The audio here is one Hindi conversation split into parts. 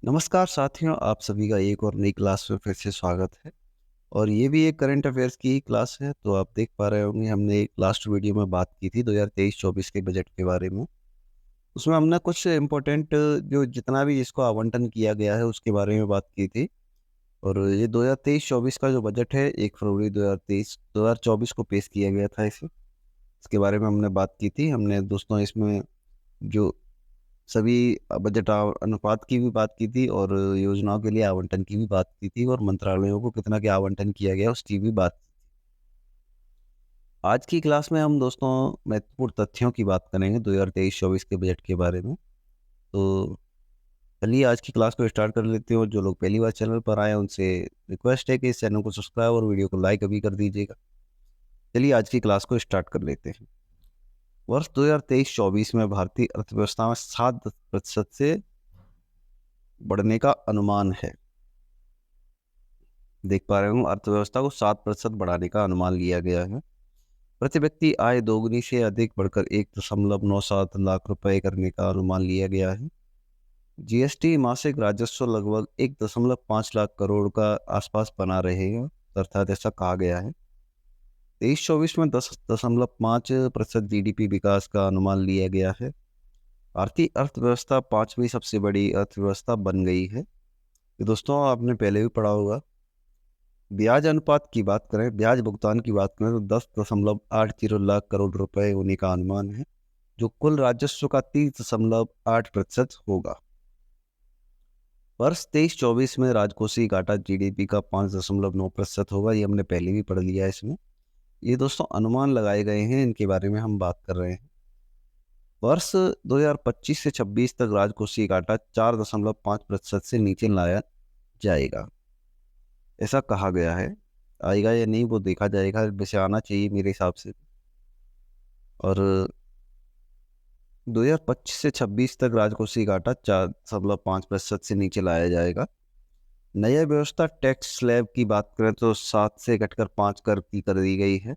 नमस्कार साथियों, आप सभी का एक और नई क्लास में फिर से स्वागत है। और ये भी एक करंट अफेयर्स की ही क्लास है। तो आप देख पा रहे होंगे, हमने एक लास्ट वीडियो में बात की थी 2023-24 के बजट के बारे में। उसमें हमने कुछ इम्पोर्टेंट जो जितना भी इसको आवंटन किया गया है उसके बारे में बात की थी। और ये 2023-24 का जो बजट है 1 फरवरी 2024 को पेश किया गया था इसे। इसके बारे में हमने बात की थी। हमने दोस्तों इसमें जो सभी बजट अनुपात की भी बात की थी, और योजनाओं के लिए आवंटन की भी बात की थी, और मंत्रालयों को कितना क्या आवंटन किया गया उसकी भी बात। आज की क्लास में हम दोस्तों महत्वपूर्ण तथ्यों की बात करेंगे 2023-24 के बजट के बारे में। तो चलिए आज की क्लास को स्टार्ट कर लेते हैं। और जो लोग पहली बार चैनल पर आए हैं उनसे रिक्वेस्ट है कि इस चैनल को सब्सक्राइब और वीडियो को लाइक अभी कर दीजिएगा। चलिए आज की क्लास को स्टार्ट कर लेते हैं। वर्ष 2023-24 में भारतीय अर्थव्यवस्था में 7% से बढ़ने का अनुमान है। देख पा रहे हूँ, अर्थव्यवस्था को 7% बढ़ाने का अनुमान लिया गया है। प्रति व्यक्ति आय दोगुनी से अधिक बढ़कर 1.97 लाख रुपए करने का अनुमान लिया गया है। जीएसटी मासिक राजस्व लगभग 1.5 लाख करोड़ का आसपास बना रहेगा, अर्थात ऐसा कहा गया है। 23-24 में 10.5% जीडीपी विकास का अनुमान लिया गया है। भारतीय अर्थव्यवस्था पांचवी सबसे बड़ी अर्थव्यवस्था बन गई है। ये दोस्तों आपने पहले भी पढ़ा होगा। ब्याज अनुपात की बात करें, ब्याज भुगतान की बात करें तो 10.80 लाख करोड़ रुपए होने का अनुमान है, जो कुल राजस्व का 30.8% होगा। वर्ष 23-24 में राजकोषीय घाटा जीडीपी का 5.9% होगा। ये हमने पहले भी पढ़ लिया है इसमें। ये दोस्तों अनुमान लगाए गए हैं, इनके बारे में हम बात कर रहे हैं। वर्ष 2025 से 26 तक राजकोषीय घाटा 4.5% से नीचे लाया जाएगा, ऐसा कहा गया है। आएगा या नहीं वो देखा जाएगा, वैसे आना चाहिए मेरे हिसाब से। और 2025 से 26 तक राजकोषीय घाटा 4.5% से नीचे लाया जाएगा। नया व्यवस्था टैक्स स्लैब की बात करें तो 7 से घटकर 5 की कर दी गई है।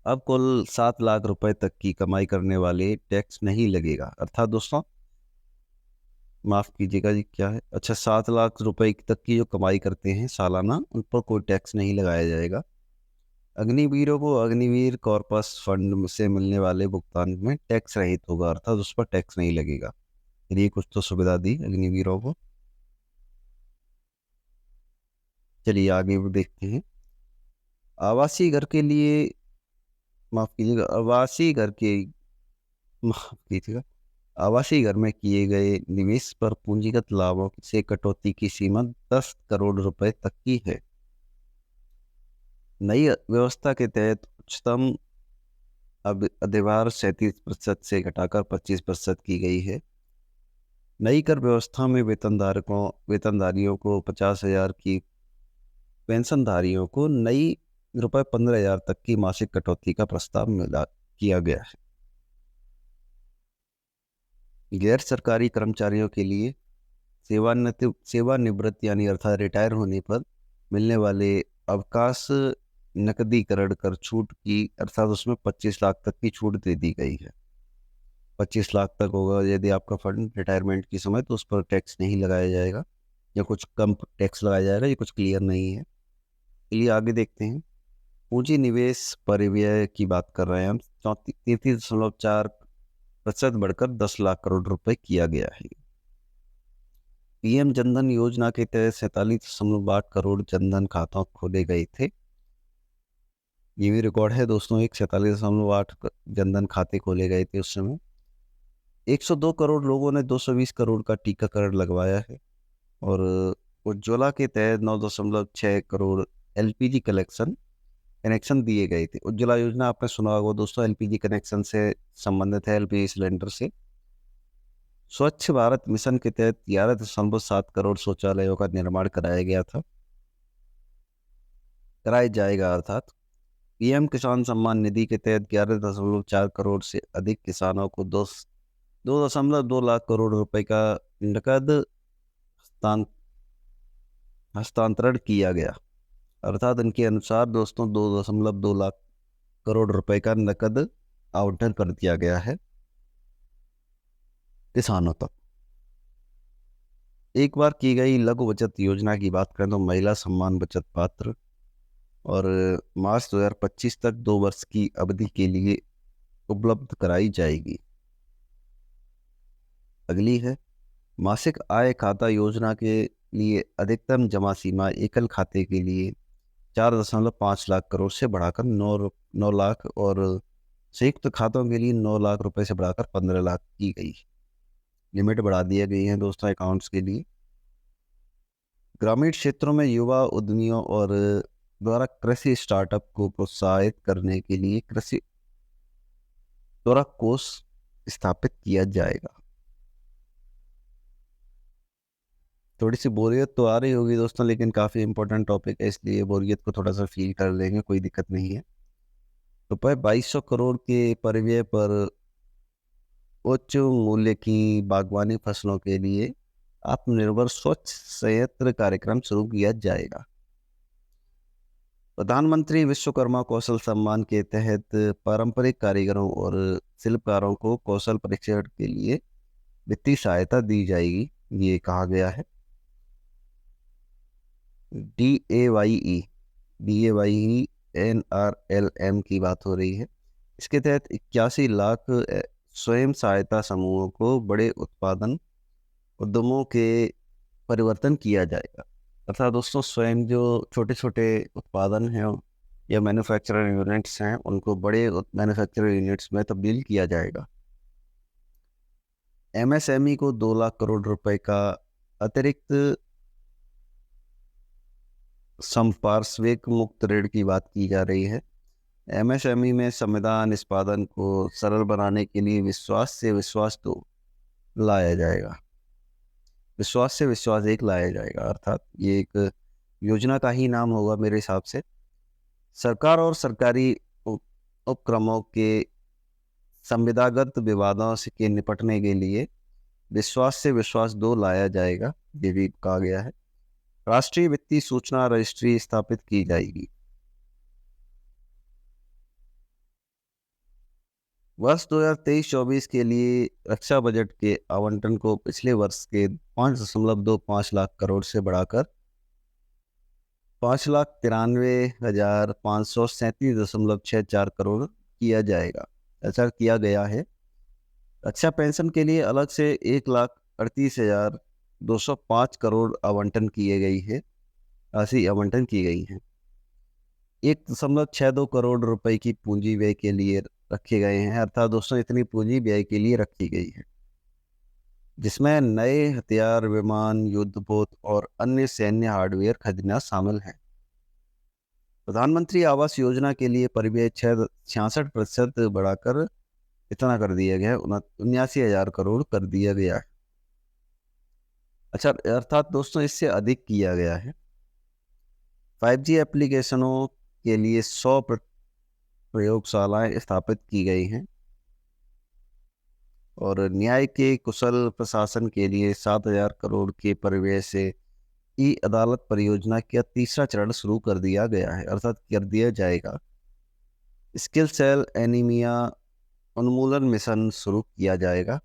अब कुल 7 लाख रुपए तक की कमाई करने वाले टैक्स नहीं लगेगा, अर्थात दोस्तों माफ कीजिएगा जी, क्या है, अच्छा 7 लाख रुपए तक की जो कमाई करते हैं सालाना, उन पर कोई टैक्स नहीं लगाया जाएगा। अग्निवीरों को अग्निवीर कॉर्पस फंड से मिलने वाले भुगतान में टैक्स रहित होगा, अर्थात उस पर टैक्स नहीं लगेगा। ये कुछ तो सुविधा दी अग्निवीरों को। चलिए आगे भी देखते हैं। आवासीय घर के लिए, माफ कीजिएगा, माफ कीजिएगा आवासीय घर में किए गए निवेश पर पूंजीगत लाभों से कटौती की सीमा 10 करोड़ रुपए तक की है। नई व्यवस्था के तहत उच्चतम अब अधिभार 37% से घटाकर 25% की गई है। नई कर व्यवस्था में वेतनधारियों को 50,000 की, पेंशनधारियों को नई ₹15,000 तक की मासिक कटौती का प्रस्ताव मिला किया गया है। गैर सरकारी कर्मचारियों के लिए सेवानिवृत्त यानी अर्थात रिटायर होने पर मिलने वाले अवकाश नकदीकरण कर छूट की, अर्थात उसमें 25 लाख तक की छूट दे दी गई है। 25 लाख तक होगा यदि आपका फंड रिटायरमेंट की समय, तो उस पर टैक्स नहीं लगाया जाएगा या कुछ कम टैक्स लगाया जाएगा। ये कुछ क्लियर नहीं है। चलिए आगे देखते हैं। पूंजी निवेश परिव्यय की बात कर रहे हैं हम। 33.4% बढ़कर 10 लाख करोड़ रुपए किया गया है। पीएम जनधन योजना के तहत 47.8 करोड़ जनधन खाता खोले गए थे। ये भी रिकॉर्ड है दोस्तों, एक 47.8 जनधन खाते खोले गए थे उस समय। 102 करोड़ लोगों ने 220 करोड़ का टीकाकरण लगवाया है। और उज्ज्वला के तहत 9.6 करोड़ एलपीजी कनेक्शन दिए गए थे। उज्ज्वला योजना आपने सुना होगा दोस्तों, एलपीजी कनेक्शन से संबंधित है, एलपीजी सिलेंडर से। स्वच्छ भारत मिशन के तहत 11.7 करोड़ शौचालयों का निर्माण कराया जाएगा, अर्थात। पीएम किसान सम्मान निधि के तहत 11.4 करोड़ से अधिक किसानों को 2.2 लाख करोड़ रुपए का नकद हस्तांतरण किया गया, अर्थात इनके अनुसार दोस्तों 2.2 लाख करोड़ रुपए का नकद आवंटन कर दिया गया है किसानों तक। एक बार की गई लघु बचत योजना की बात करें तो महिला सम्मान बचत पात्र और मार्च 2025 तक 2 वर्ष की अवधि के लिए उपलब्ध कराई जाएगी। अगली है मासिक आय खाता योजना के लिए अधिकतम जमा सीमा एकल खाते के लिए 4.5 लाख करोड़ से बढ़ाकर 9 लाख और संयुक्त खातों के लिए 9 लाख रुपए से बढ़ाकर 15 लाख की गई। लिमिट बढ़ा दिया गई है दोस्तों अकाउंट्स के लिए। ग्रामीण क्षेत्रों में युवा उद्यमियों और द्वारा कृषि स्टार्टअप को प्रोत्साहित करने के लिए कृषि द्वारा कोष स्थापित किया जाएगा। थोड़ी सी बोरियत तो आ रही होगी दोस्तों, लेकिन काफ़ी इंपॉर्टेंट टॉपिक है, इसलिए बोरियत को थोड़ा सा फील कर लेंगे, कोई दिक्कत नहीं है। रुपये 2200 करोड़ के परिव्यय पर उच्च मूल्य की बागवानी फसलों के लिए आत्मनिर्भर स्वच्छ संयंत्र कार्यक्रम शुरू किया जाएगा। प्रधानमंत्री विश्वकर्मा कौशल सम्मान के तहत पारंपरिक कारीगरों और शिल्पकारों को कौशल प्रशिक्षण के लिए वित्तीय सहायता दी जाएगी, ये कहा गया है। DAYE NRLM की बात हो रही है। इसके तहत 81 लाख स्वयं सहायता समूहों को बड़े उत्पादन उद्यमों के परिवर्तन किया जाएगा। अर्थात दोस्तों स्वयं जो छोटे छोटे उत्पादन हैं या मैन्युफैक्चरर यूनिट्स हैं उनको बड़े मैन्युफैक्चरर यूनिट्स में तब्दील किया जाएगा। MSME को 2 लाख करोड़ रुपए का अतिरिक्त संपार्श्विक मुक्त ऋण की बात की जा रही है। MSME में संविदा निष्पादन को सरल बनाने के लिए विश्वास से विश्वास 2 लाया जाएगा। विश्वास से विश्वास 1 लाया जाएगा, अर्थात ये एक योजना का ही नाम होगा मेरे हिसाब से। सरकार और सरकारी उपक्रमों के संविदागत विवादों से के निपटने के लिए विश्वास से विश्वास 2 लाया जाएगा, ये भी कहा गया है। राष्ट्रीय वित्तीय सूचना रजिस्ट्री स्थापित की जाएगी। वर्ष 2023-24 के लिए रक्षा बजट के आवंटन को पिछले वर्ष के 5.25 लाख करोड़ से बढ़ाकर 5,93,537.64 करोड़ किया जाएगा, ऐसा किया गया है। रक्षा पेंशन के लिए अलग से 1,38,205 करोड़ आवंटन किए गई है, राशि आवंटन की गई है। 1.62 करोड़ रुपए की पूंजी व्यय के लिए रखे गए हैं, अर्थात दोस्तों इतनी पूंजी व्यय के लिए रखी गई है, जिसमें नए हथियार, विमान, युद्धपोत और अन्य सैन्य हार्डवेयर खरीदना शामिल है। प्रधानमंत्री आवास योजना के लिए परिव्यय 66% बढ़ाकर इतना कर दिया गया है, 79,000 करोड़ कर दिया गया है। अच्छा, अर्थात दोस्तों इससे अधिक किया गया है। 5G एप्लीकेशनों के लिए 100 प्रयोगशालाएं स्थापित की गई हैं और न्याय के कुशल प्रशासन के लिए 7,000 करोड़ के परिव्यय से ई अदालत परियोजना का तीसरा चरण शुरू कर दिया गया है, अर्थात कर दिया जाएगा। स्किल सेल एनीमिया उन्मूलन मिशन शुरू किया जाएगा।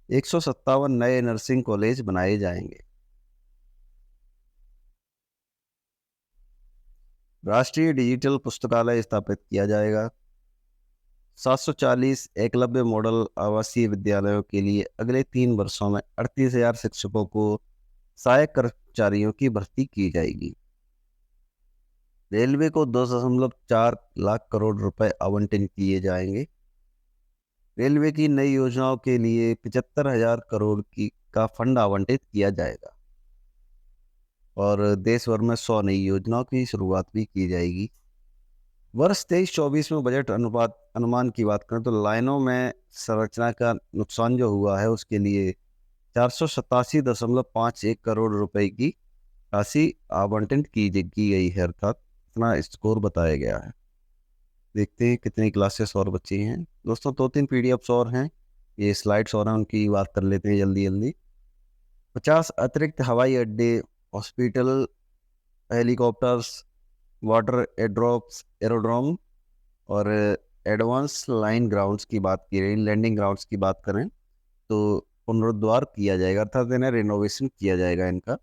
157 नए नर्सिंग कॉलेज बनाए जाएंगे। राष्ट्रीय डिजिटल पुस्तकालय स्थापित किया जाएगा। 740 एकलव्य मॉडल आवासीय विद्यालयों के लिए अगले 3 वर्षों में 38,000 शिक्षकों को सहायक कर्मचारियों की भर्ती की जाएगी। रेलवे को 2.4 लाख करोड़ रुपए आवंटन किए जाएंगे। रेलवे की नई योजनाओं के लिए 75,000 करोड़ का फंड आवंटित किया जाएगा और देश भर में 100 नई योजनाओं की शुरुआत भी की जाएगी। वर्ष 23-24 में बजट अनुमान की बात करें तो लाइनों में संरचना का नुकसान जो हुआ है उसके लिए 487.51 करोड़ रुपए की राशि आवंटन की गई है, अर्थात इतना स्कोर बताया गया है। देखते हैं कितनी क्लासेस और बची हैं दोस्तों। 2-3 PDFs और हैं, ये स्लाइड्स और हैं, उनकी बात कर लेते हैं जल्दी जल्दी। 50 अतिरिक्त हवाई अड्डे, हॉस्पिटल, हेलीकॉप्टर्स, वाटर एरोड्रोम और एडवांस लाइन ग्राउंड्स की बात की रही, लैंडिंग ग्राउंड्स की बात करें तो पुनरुद्धार किया जाएगा, अर्थात इन्हें रिनोवेशन किया जाएगा इनका।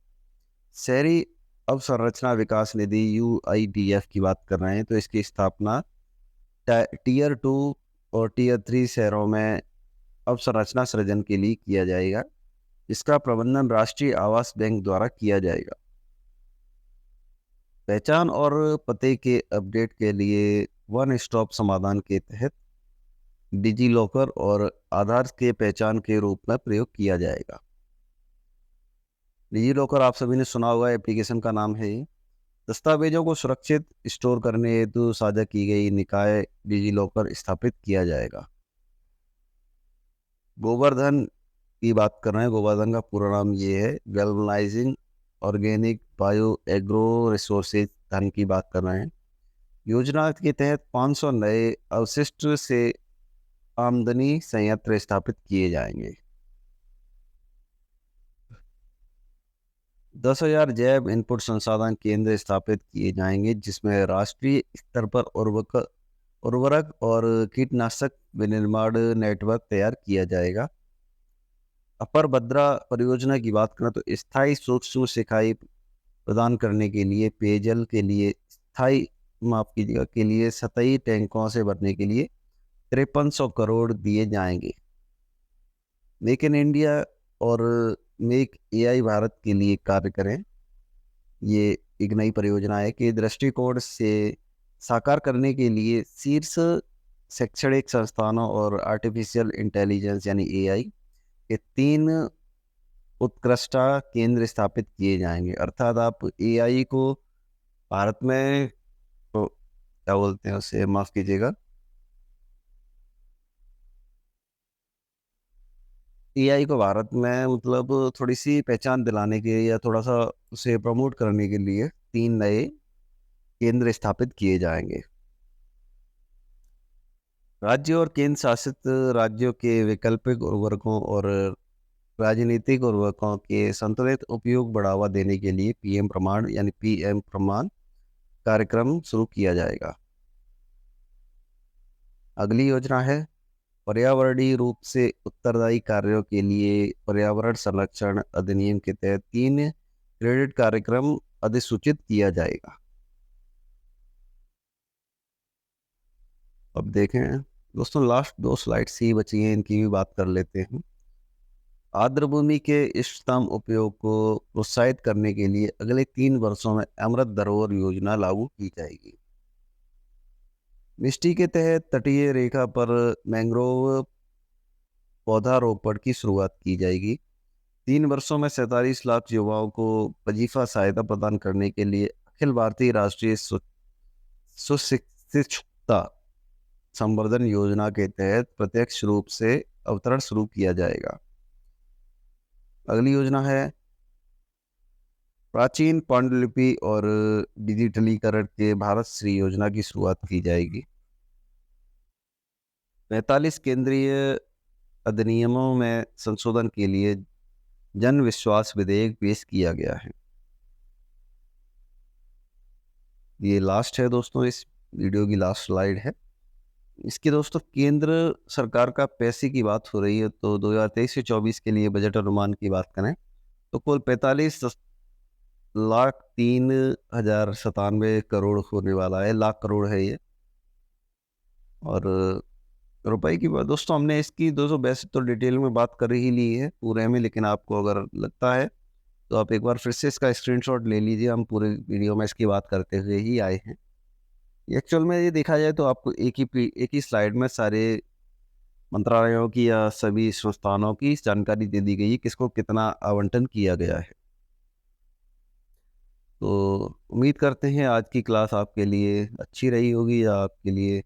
शहरी अवसंरचना विकास निधि UIDF की बात कर रहे हैं, तो इसकी स्थापना टीयर 2 और टीयर 3 शहरों में अवसंरचना सृजन के लिए किया जाएगा। इसका प्रबंधन राष्ट्रीय आवास बैंक द्वारा किया जाएगा। पहचान और पते के अपडेट के लिए वन स्टॉप समाधान के तहत डिजी लॉकर और आधार के पहचान के रूप में प्रयोग किया जाएगा। डिजी लॉकर आप सभी ने सुना होगा, एप्लीकेशन का नाम है। दस्तावेजों को सुरक्षित स्टोर करने हेतु साझा की गई निकाय डिजी लॉकर स्थापित किया जाएगा। गोवर्धन की बात कर रहे हैं। गोवर्धन का पूरा नाम ये है, galvanising organic bio agro resources धन की बात कर रहे हैं। योजना के तहत 500 नए अवशिष्ट से आमदनी संयंत्र स्थापित किए जाएंगे। 10,000 जैव इनपुट संसाधन केंद्र स्थापित किए जाएंगे, जिसमें राष्ट्रीय स्तर पर उर्वरक और कीटनाशक विनिर्माण नेटवर्क तैयार किया जाएगा। अपर भद्रा परियोजना की बात करें तो स्थायी सूक्ष्म सिंचाई प्रदान करने के लिए पेयजल के लिए के लिए सतही टैंकों से भरने के लिए 5300 करोड़ दिए जाएंगे। मेक इन इंडिया और मेक AI भारत के लिए कार्य करें। ये एक नई परियोजना है कि दृष्टिकोण से साकार करने के लिए शीर्ष शैक्षणिक संस्थानों और आर्टिफिशियल इंटेलिजेंस यानी AI के 3 उत्कृष्टता केंद्र स्थापित किए जाएंगे। अर्थात आप AI को भारत में तो क्या बोलते हैं उसे, माफ कीजिएगा, AI को भारत में मतलब थोड़ी सी पहचान दिलाने के लिए या थोड़ा सा उसे प्रमोट करने के लिए 3 नए केंद्र स्थापित किए जाएंगे। राज्य और केंद्र शासित राज्यों के वैकल्पिक उर्वरकों और राजनीतिक उर्वरकों के संतुलित उपयोग बढ़ावा देने के लिए PM प्रमाण यानी PM प्रमाण कार्यक्रम शुरू किया जाएगा। अगली योजना है पर्यावरणीय रूप से उत्तरदायी कार्यों के लिए पर्यावरण संरक्षण अधिनियम के तहत 3 क्रेडिट कार्यक्रम अधिसूचित किया जाएगा। अब देखें दोस्तों, लास्ट 2 स्लाइड्स ही बची हैं, इनकी भी बात कर लेते हैं। आर्द्र भूमि के इष्टतम उपयोग को प्रोत्साहित करने के लिए अगले 3 वर्षों में अमृत धरोहर योजना लागू की जाएगी। मिष्टी के तहत तटीय रेखा पर मैंग्रोव पौधारोपण की शुरुआत की जाएगी। 3 वर्षों में 47 लाख युवाओं को वजीफा सहायता प्रदान करने के लिए अखिल भारतीय राष्ट्रीय सुशिक्षितता संवर्धन योजना के तहत प्रत्यक्ष रूप से अवतरण शुरू किया जाएगा। अगली योजना है प्राचीन पांडुलिपि और डिजिटलीकरण के भारत श्री योजना की शुरुआत की जाएगी। 45 केंद्रीय अधिनियमों में संशोधन के लिए जन विश्वास विधेयक पेश किया गया है। ये लास्ट है दोस्तों, इस वीडियो की लास्ट स्लाइड है। इसकी दोस्तों केंद्र सरकार का पैसे की बात हो रही है, तो 2023 से 24 के लिए बजट अनुमान की बात करें तो कुल 45,03,097 करोड़ होने वाला है, लाख करोड़ है ये। और रुपए की बात दोस्तों हमने इसकी दोस्तों वैसे तो डिटेल में बात कर ही ली है पूरे में, लेकिन आपको अगर लगता है तो आप एक बार फिर से इसका स्क्रीनशॉट ले लीजिए। हम पूरे वीडियो में इसकी बात करते हुए ही आए हैं। एक्चुअल में ये देखा जाए तो आपको एक ही स्लाइड में सारे मंत्रालयों की या सभी संस्थानों की जानकारी दे दी गई है, किसको कितना आवंटन किया गया है। तो उम्मीद करते हैं आज की क्लास आपके लिए अच्छी रही होगी या आपके लिए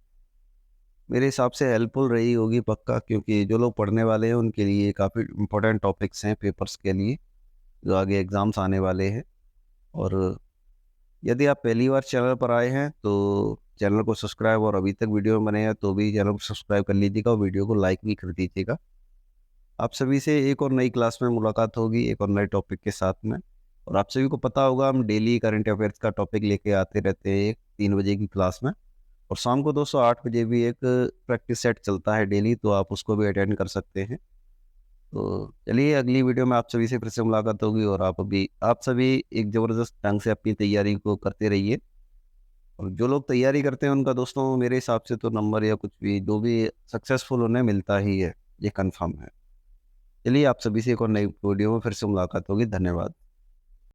मेरे हिसाब से हेल्पफुल रही होगी पक्का, क्योंकि जो लोग पढ़ने वाले हैं उनके लिए काफ़ी इम्पोर्टेंट टॉपिक्स हैं पेपर्स के लिए जो आगे एग्ज़ाम्स आने वाले हैं। और यदि आप पहली बार चैनल पर आए हैं तो चैनल को सब्सक्राइब, और अभी तक वीडियो में बने हैं तो भी चैनल को सब्सक्राइब कर लीजिएगा और वीडियो को लाइक भी कर दीजिएगा। आप सभी से एक और नई क्लास में मुलाकात होगी एक और नए टॉपिक के साथ में। और आप सभी को पता होगा हम डेली करंट अफेयर्स का टॉपिक लेके आते रहते हैं 3 बजे की क्लास में, और शाम को 208 बजे भी एक प्रैक्टिस सेट चलता है डेली, तो आप उसको भी अटेंड कर सकते हैं। तो चलिए अगली वीडियो में आप सभी से फिर से मुलाकात होगी, और आप सभी एक ज़बरदस्त ढंग से अपनी तैयारी को करते रहिए। और जो लोग तैयारी करते हैं उनका दोस्तों मेरे हिसाब से तो नंबर या कुछ भी जो भी सक्सेसफुल उन्हें मिलता ही है, ये कन्फर्म है। चलिए आप सभी से एक और नई वीडियो में फिर से मुलाकात होगी। धन्यवाद।